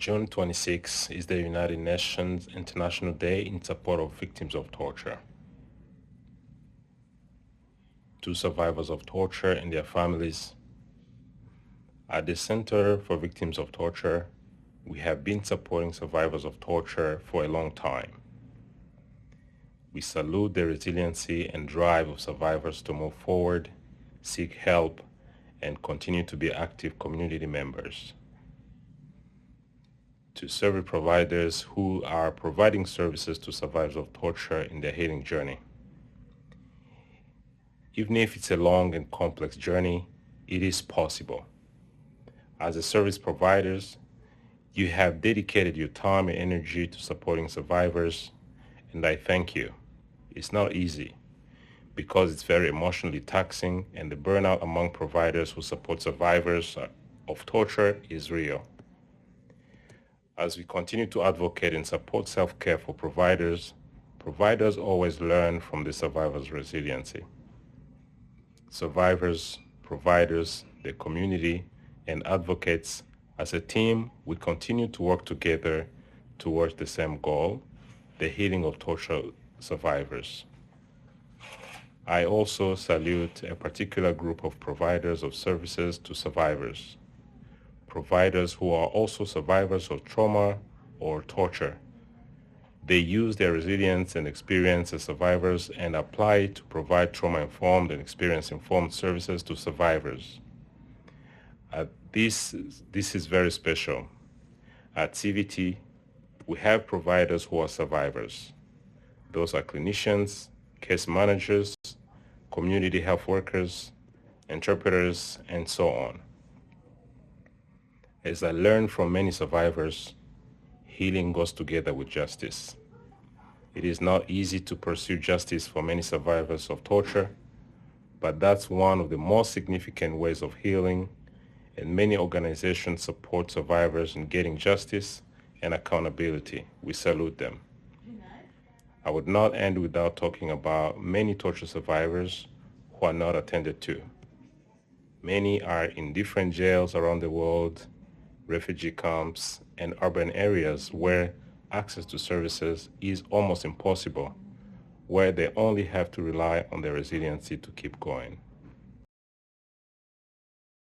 June 26 is the United Nations International Day in support of victims of torture. To survivors of torture and their families, at the Center for Victims of Torture, we have been supporting survivors of torture for a long time. We salute the resiliency and drive of survivors to move forward, seek help, and continue to be active community members. To service providers who are providing services to survivors of torture in their healing journey. Even if it's a long and complex journey, it is possible. As a service providers, you have dedicated your time and energy to supporting survivors, and I thank you. It's not easy because it's very emotionally taxing, and the burnout among providers who support survivors of torture is real. As we continue to advocate and support self-care for providers, providers always learn from the survivors' resiliency. Survivors, providers, the community, and advocates, as a team, we continue to work together towards the same goal, the healing of torture survivors. I also salute a particular group of providers of services to survivors. Providers who are also survivors of trauma or torture. They use their resilience and experience as survivors and apply it to provide trauma-informed and experience-informed services to survivors. This is very special. At CVT, we have providers who are survivors. Those are clinicians, case managers, community health workers, interpreters, and so on. As I learned from many survivors, healing goes together with justice. It is not easy to pursue justice for many survivors of torture, but that's one of the most significant ways of healing, and many organizations support survivors in getting justice and accountability. We salute them. I would not end without talking about many torture survivors who are not attended to. Many are in different jails around the world, refugee camps, and urban areas where access to services is almost impossible, where they only have to rely on their resiliency to keep going.